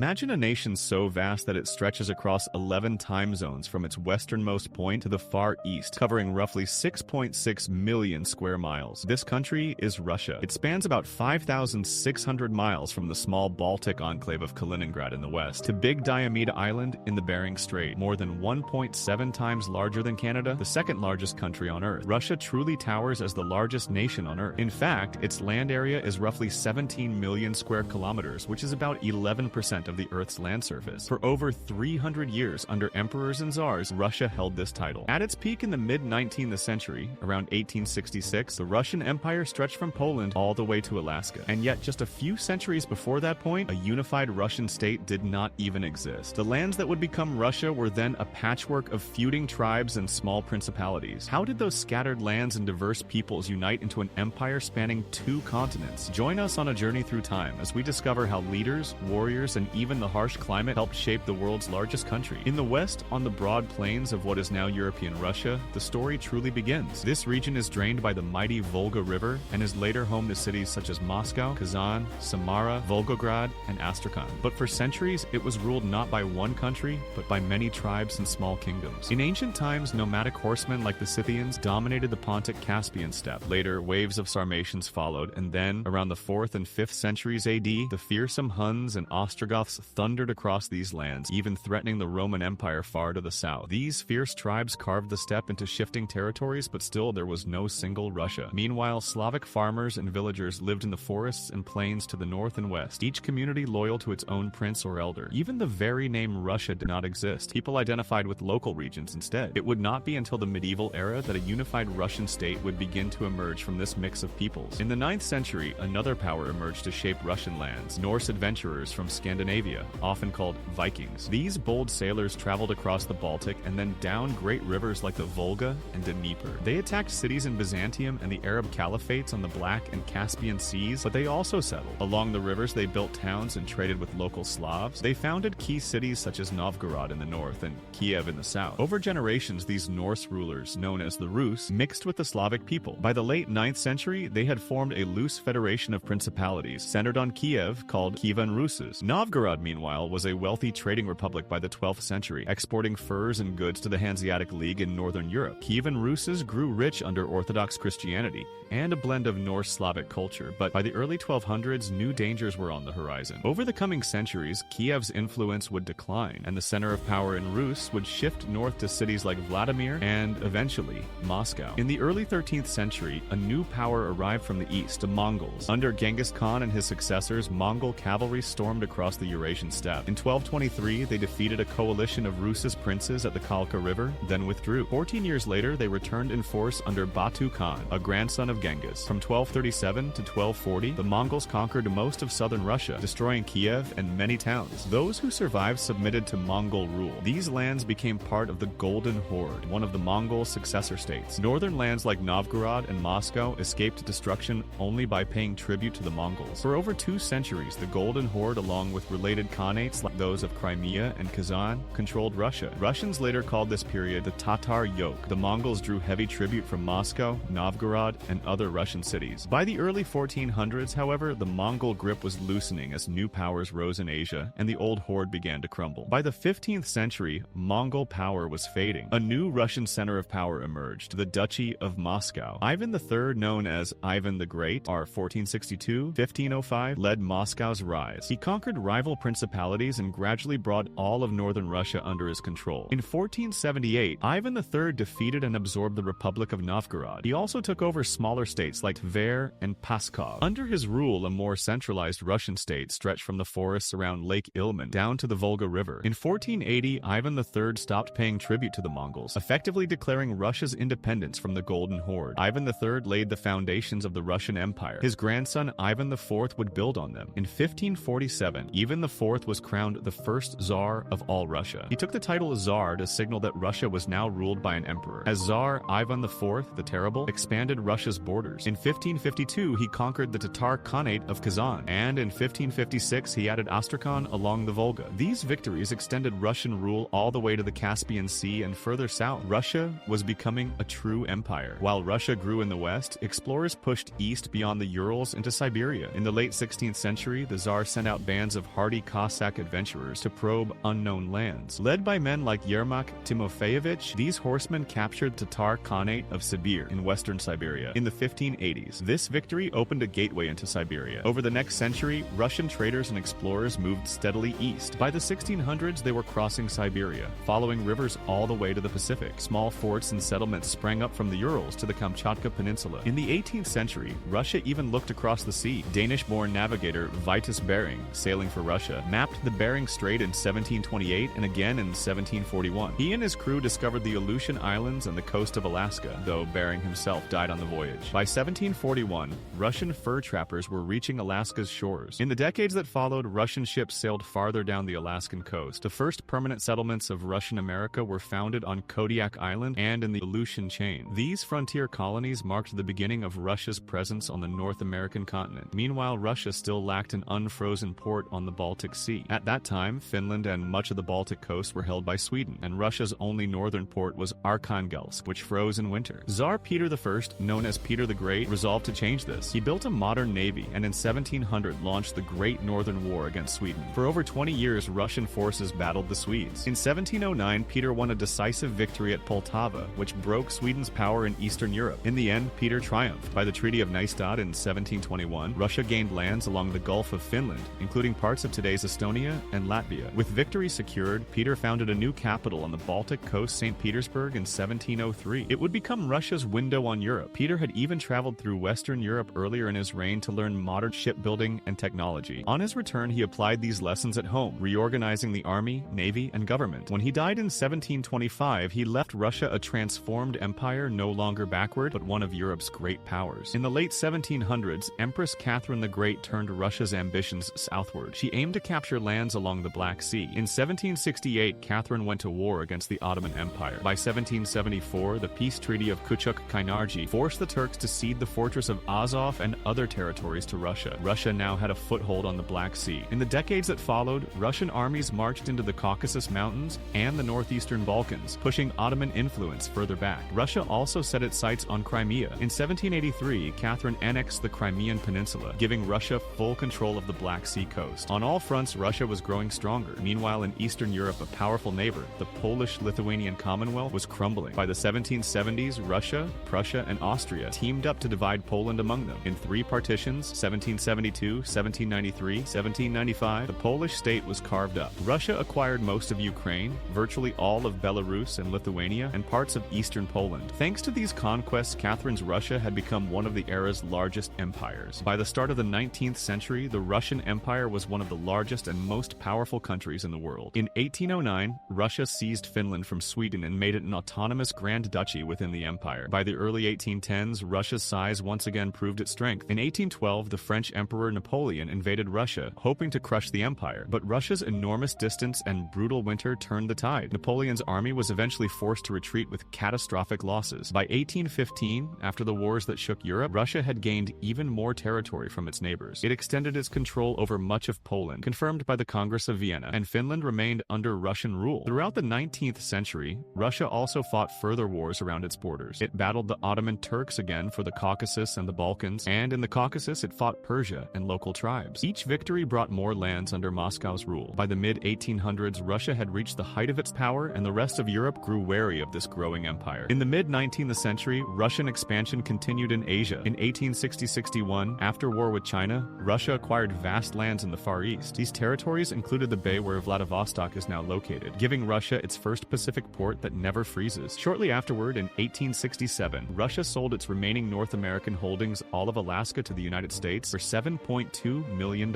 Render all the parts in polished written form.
Imagine a nation so vast that it stretches across 11 time zones from its westernmost point to the far east, covering roughly 6.6 million square miles. This country is Russia. It spans about 5,600 miles from the small Baltic enclave of Kaliningrad in the west to Big Diomede Island in the Bering Strait, more than 1.7 times larger than Canada, the second largest country on Earth. Russia truly towers as the largest nation on Earth. In fact, its land area is roughly 17 million square kilometers, which is about 11% of the Earth's land surface. For over 300 years under emperors and czars, Russia held this title. At its peak in the mid-19th century, around 1866, the Russian Empire stretched from Poland all the way to Alaska. And yet, just a few centuries before that point, a unified Russian state did not even exist. The lands that would become Russia were then a patchwork of feuding tribes and small principalities. How did those scattered lands and diverse peoples unite into an empire spanning 2 continents? Join us on a journey through time as we discover how leaders, warriors, and even the harsh climate helped shape the world's largest country. In the west, on the broad plains of what is now European Russia, the story truly begins. This region is drained by the mighty Volga River and is later home to cities such as Moscow, Kazan, Samara, Volgograd, and Astrakhan. But for centuries, it was ruled not by one country, but by many tribes and small kingdoms. In ancient times, nomadic horsemen like the Scythians dominated the Pontic-Caspian steppe. Later, waves of Sarmatians followed, and then, around the 4th and 5th centuries AD, the fearsome Huns and Ostrogoths thundered across these lands, even threatening the Roman Empire far to the south. These fierce tribes carved the steppe into shifting territories, but still there was no single Russia. Meanwhile, Slavic farmers and villagers lived in the forests and plains to the north and west, each community loyal to its own prince or elder. Even the very name Russia did not exist. People identified with local regions instead. It would not be until the medieval era that a unified Russian state would begin to emerge from this mix of peoples. In the 9th century, another power emerged to shape Russian lands: Norse adventurers from Scandinavia, often called Vikings. These bold sailors traveled across the Baltic and then down great rivers like the Volga and Dnieper. They attacked cities in Byzantium and the Arab caliphates on the Black and Caspian Seas, but they also settled. Along the rivers, they built towns and traded with local Slavs. They founded key cities such as Novgorod in the north and Kiev in the south. Over generations, these Norse rulers, known as the Rus, mixed with the Slavic people. By the late 9th century, they had formed a loose federation of principalities centered on Kiev called Kievan Rus. Novgorod, meanwhile, was a wealthy trading republic by the 12th century, exporting furs and goods to the Hanseatic League in northern Europe. Kievan Rus grew rich under Orthodox Christianity and a blend of Norse-Slavic culture, but by the early 1200s, new dangers were on the horizon. Over the coming centuries, Kiev's influence would decline, and the center of power in Rus would shift north to cities like Vladimir and, eventually, Moscow. In the early 13th century, a new power arrived from the east, the Mongols. Under Genghis Khan and his successors, Mongol cavalry stormed across the Eurasian steppe. In 1223, they defeated a coalition of Rus's princes at the Kalka River, then withdrew. 14 years later, they returned in force under Batu Khan, a grandson of Genghis. From 1237 to 1240, the Mongols conquered most of southern Russia, destroying Kiev and many towns. Those who survived submitted to Mongol rule. These lands became part of the Golden Horde, one of the Mongol successor states. Northern lands like Novgorod and Moscow escaped destruction only by paying tribute to the Mongols. For over 2 centuries, the Golden Horde, along with related khanates like those of Crimea and Kazan, controlled Russia. Russians later called this period the Tatar Yoke. The Mongols drew heavy tribute from Moscow, Novgorod, and other Russian cities. By the early 1400s, however, the Mongol grip was loosening as new powers rose in Asia, and the old horde began to crumble. By the 15th century, Mongol power was fading. A new Russian center of power emerged, the Duchy of Moscow. Ivan III, known as Ivan the Great, r. 1462-1505, led Moscow's rise. He conquered rival principalities and gradually brought all of northern Russia under his control. In 1478, Ivan III defeated and absorbed the Republic of Novgorod. He also took over smaller states like Tver and Pskov. Under his rule, a more centralized Russian state stretched from the forests around Lake Ilmen down to the Volga River. In 1480, Ivan III stopped paying tribute to the Mongols, effectively declaring Russia's independence from the Golden Horde. Ivan III laid the foundations of the Russian Empire. His grandson Ivan IV would build on them. In 1547, Ivan IV was crowned the first Tsar of all Russia. He took the title Tsar to signal that Russia was now ruled by an emperor. As Tsar, Ivan IV, the Terrible, expanded Russia's borders. In 1552, he conquered the Tatar Khanate of Kazan, and in 1556, he added Astrakhan along the Volga. These victories extended Russian rule all the way to the Caspian Sea and further south. Russia was becoming a true empire. While Russia grew in the west, explorers pushed east beyond the Urals into Siberia. In the late 16th century, the Tsar sent out bands of hardy hardy Cossack adventurers to probe unknown lands. Led by men like Yermak Timofeyevich, these horsemen captured the Tatar Khanate of Sibir in western Siberia in the 1580s. This victory opened a gateway into Siberia. Over the next century, Russian traders and explorers moved steadily east. By the 1600s, they were crossing Siberia, following rivers all the way to the Pacific. Small forts and settlements sprang up from the Urals to the Kamchatka Peninsula. In the 18th century, Russia even looked across the sea. Danish-born navigator Vitus Bering, sailing for Russia, mapped the Bering Strait in 1728 and again in 1741. He and his crew discovered the Aleutian Islands and the coast of Alaska, though Bering himself died on the voyage. By 1741, Russian fur trappers were reaching Alaska's shores. In the decades that followed, Russian ships sailed farther down the Alaskan coast. The first permanent settlements of Russian America were founded on Kodiak Island and in the Aleutian chain. These frontier colonies marked the beginning of Russia's presence on the North American continent. Meanwhile, Russia still lacked an unfrozen port on the Baltic Sea. At that time, Finland and much of the Baltic coast were held by Sweden, and Russia's only northern port was Arkhangelsk, which froze in winter. Tsar Peter I, known as Peter the Great, resolved to change this. He built a modern navy and in 1700 launched the Great Northern War against Sweden. For over 20 years, Russian forces battled the Swedes. In 1709, Peter won a decisive victory at Poltava, which broke Sweden's power in Eastern Europe. In the end, Peter triumphed. By the Treaty of Nystad in 1721, Russia gained lands along the Gulf of Finland, including parts of today's Estonia and Latvia. With victory secured, Peter founded a new capital on the Baltic coast, St. Petersburg, in 1703. It would become Russia's window on Europe. Peter had even traveled through Western Europe earlier in his reign to learn modern shipbuilding and technology. On his return, he applied these lessons at home, reorganizing the army, navy, and government. When he died in 1725, he left Russia a transformed empire, no longer backward, but one of Europe's great powers. In the late 1700s, Empress Catherine the Great turned Russia's ambitions southward. She aimed to capture lands along the Black Sea. In 1768, Catherine went to war against the Ottoman Empire. By 1774, the peace treaty of Kuchuk-Kainarji forced the Turks to cede the fortress of Azov and other territories to Russia. Russia now had a foothold on the Black Sea. In the decades that followed, Russian armies marched into the Caucasus Mountains and the northeastern Balkans, pushing Ottoman influence further back. Russia also set its sights on Crimea. In 1783, Catherine annexed the Crimean Peninsula, giving Russia full control of the Black Sea coast. On all fronts, Russia was growing stronger. Meanwhile, in Eastern Europe, a powerful neighbor, the Polish-Lithuanian Commonwealth, was crumbling. By the 1770s, Russia, Prussia, and Austria teamed up to divide Poland among them. In three partitions, 1772, 1793, 1795, the Polish state was carved up. Russia acquired most of Ukraine, virtually all of Belarus and Lithuania, and parts of eastern Poland. Thanks to these conquests, Catherine's Russia had become one of the era's largest empires. By the start of the 19th century, the Russian Empire was one of the largest and most powerful countries in the world. In 1809, Russia seized Finland from Sweden and made it an autonomous Grand Duchy within the empire. By the early 1810s, Russia's size once again proved its strength. In 1812, the French Emperor Napoleon invaded Russia, hoping to crush the empire, but Russia's enormous distance and brutal winter turned the tide. Napoleon's army was eventually forced to retreat with catastrophic losses. By 1815, after the wars that shook Europe, Russia had gained even more territory from its neighbors. It extended its control over much of Poland, confirmed by the Congress of Vienna, and Finland remained under Russian rule. Throughout the 19th century, Russia also fought further wars around its borders. It battled the Ottoman Turks again for the Caucasus and the Balkans, and in the Caucasus it fought Persia and local tribes. Each victory brought more lands under Moscow's rule. By the mid-1800s, Russia had reached the height of its power, and the rest of Europe grew wary of this growing empire. In the mid-19th century, Russian expansion continued in Asia. In 1860-61, after war with China, Russia acquired vast lands in the Far East. These territories included the bay where Vladivostok is now located, giving Russia its first Pacific port that never freezes. Shortly afterward, in 1867, Russia sold its remaining North American holdings, all of Alaska, to the United States for $7.2 million.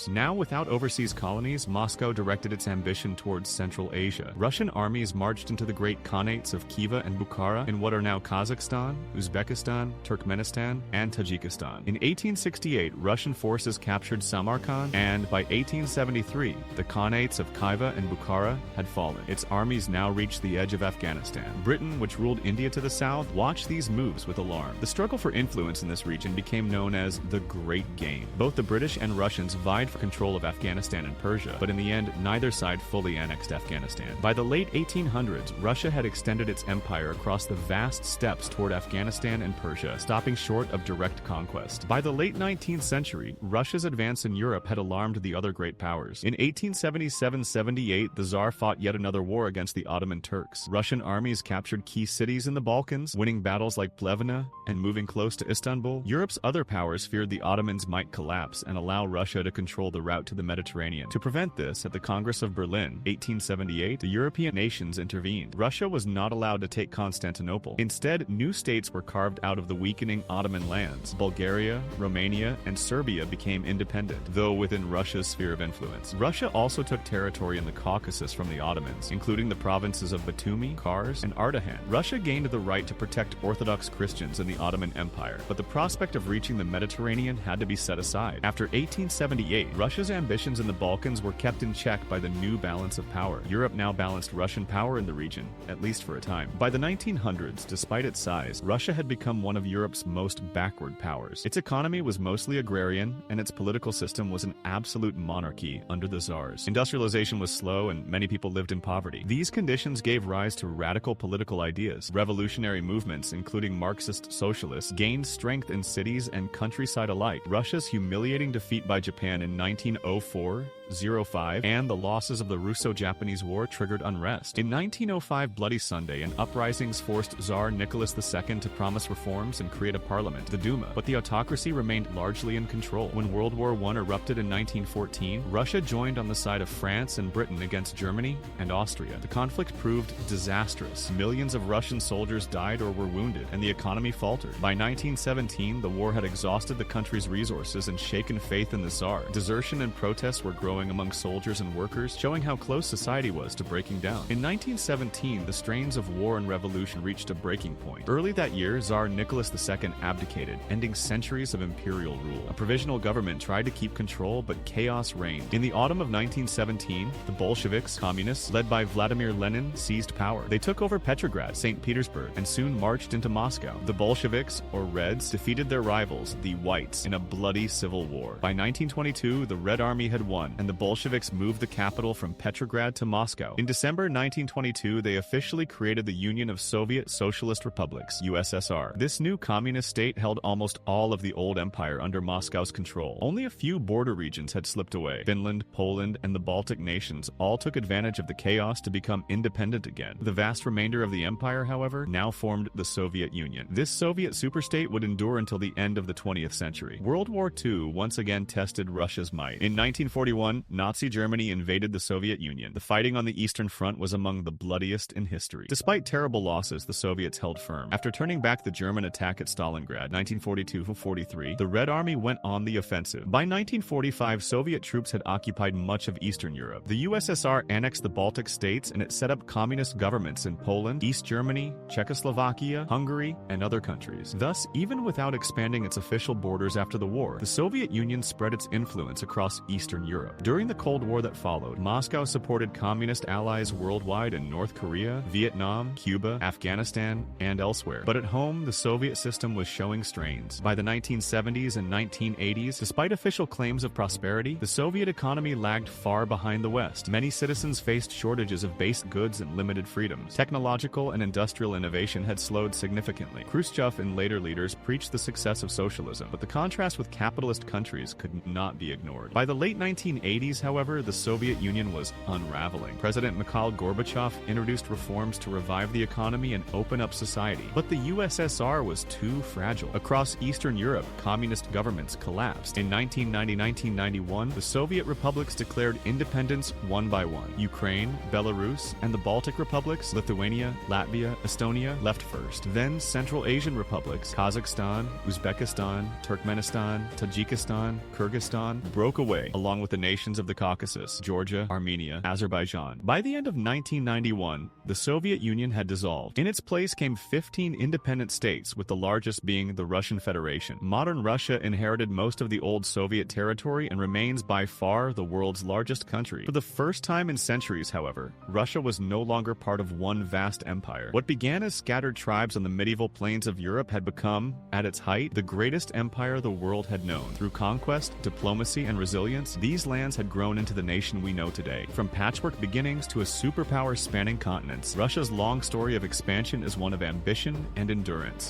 Now, without overseas colonies, Moscow directed its ambition towards Central Asia. Russian armies marched into the great khanates of Khiva and Bukhara in what are now Kazakhstan, Uzbekistan, Turkmenistan, and Tajikistan. In 1868, Russian forces captured Samarkand, and by 1873, the khanates of Khiva and Bukhara had fallen. Its armies now reached the edge of Afghanistan. Britain, which ruled India to the south, watched these moves with alarm. The struggle for influence in this region became known as the Great Game. Both the British and Russians vied for control of Afghanistan and Persia, but in the end, neither side fully annexed Afghanistan. By the late 1800s, Russia had extended its empire across the vast steppes toward Afghanistan and Persia, stopping short of direct conquest. By the late 19th century, Russia's advance in Europe had alarmed the other other great powers. In 1877-78, the Tsar fought yet another war against the Ottoman Turks. Russian armies captured key cities in the Balkans, winning battles like Plevna and moving close to Istanbul. Europe's other powers feared the Ottomans might collapse and allow Russia to control the route to the Mediterranean. To prevent this, at the Congress of Berlin, 1878, the European nations intervened. Russia was not allowed to take Constantinople. Instead, new states were carved out of the weakening Ottoman lands. Bulgaria, Romania, and Serbia became independent, though within Russia's sphere of influence. Russia also took territory in the Caucasus from the Ottomans, including the provinces of Batumi, Kars, and Ardahan. Russia gained the right to protect Orthodox Christians in the Ottoman Empire, but the prospect of reaching the Mediterranean had to be set aside. After 1878, Russia's ambitions in the Balkans were kept in check by the new balance of power. Europe now balanced Russian power in the region, at least for a time. By the 1900s, despite its size, Russia had become one of Europe's most backward powers. Its economy was mostly agrarian, and its political system was an absolute monarchy under the Tsars. Industrialization was slow, and many people lived in poverty. These conditions gave rise to radical political ideas. Revolutionary movements, including Marxist socialists, gained strength in cities and countryside alike. Russia's humiliating defeat by Japan in 1904-05 and the losses of the Russo-Japanese War triggered unrest. In 1905 Bloody Sunday, and uprisings forced Tsar Nicholas II to promise reforms and create a parliament, the Duma, but the autocracy remained largely in control. When World War I erupted in 1914, Russia joined on the side of France and Britain against Germany and Austria. The conflict proved disastrous. Millions of Russian soldiers died or were wounded, and the economy faltered. By 1917, the war had exhausted the country's resources and shaken faith in the Tsar. Desertion and protests were growing among soldiers and workers, showing how close society was to breaking down. In 1917, the strains of war and revolution reached a breaking point. Early that year, Tsar Nicholas II abdicated, ending centuries of imperial rule. A provisional government tried to keep control, but chaos reigned. In the autumn of 1917, the Bolsheviks, communists, led by Vladimir Lenin, seized power. They took over Petrograd, St. Petersburg, and soon marched into Moscow. The Bolsheviks, or Reds, defeated their rivals, the Whites, in a bloody civil war. By 1922, the Red Army had won, and the Bolsheviks moved the capital from Petrograd to Moscow. In December 1922, they officially created the Union of Soviet Socialist Republics, USSR. This new communist state held almost all of the old empire under Moscow's control. Only a few border regions had slipped away. Finland, Poland, and the Baltic nations all took advantage of the chaos to become independent again. The vast remainder of the empire, however, now formed the Soviet Union. This Soviet superstate would endure until the end of the 20th century. World War II once again tested Russia's might. In 1941, Nazi Germany invaded the Soviet Union. The fighting on the Eastern Front was among the bloodiest in history. Despite terrible losses, the Soviets held firm. After turning back the German attack at Stalingrad, 1942-43, the Red Army went on the offensive. By 1945, Soviet troops had occupied much of Eastern Europe. The USSR annexed the Baltic states, and it set up communist governments in Poland, East Germany, Czechoslovakia, Hungary, and other countries. Thus, even without expanding its official borders after the war, the Soviet Union spread its influence across Eastern Europe. During the Cold War that followed, Moscow supported communist allies worldwide in North Korea, Vietnam, Cuba, Afghanistan, and elsewhere. But at home, the Soviet system was showing strains. By the 1970s and 1980s, despite official claims of prosperity, the Soviet economy lagged far behind the West. Many citizens faced shortages of basic goods and limited freedoms. Technological and industrial innovation had slowed significantly. Khrushchev and later leaders preached the success of socialism, but the contrast with capitalist countries could not be ignored. By the late 1980s, however, the Soviet Union was unraveling. President Mikhail Gorbachev introduced reforms to revive the economy and open up society. But the USSR was too fragile. Across Eastern Europe, communist governments collapsed. In 1990-1991, the Soviet republics declared independence one by one. Ukraine, Belarus, and the Baltic republics, Lithuania, Latvia, Estonia, left first. Then Central Asian republics, Kazakhstan, Uzbekistan, Turkmenistan, Tajikistan, Kyrgyzstan, broke away, along with the nations of the Caucasus, Georgia, Armenia, Azerbaijan. By the end of 1991, the Soviet Union had dissolved. In its place came 15 independent states, with the largest being the Russian Federation. Modern Russia inherited most of the old Soviet territory and remains by far the world's largest country. For the first time in centuries, however, Russia was no longer part of one vast empire. What began as scattered tribes on the medieval plains of Europe had become, at its height, the greatest empire the world had known. Through conquest, diplomacy, and resilience, these lands had grown into the nation we know today. From patchwork beginnings to a superpower spanning continents, Russia's long story of expansion is one of ambition and endurance.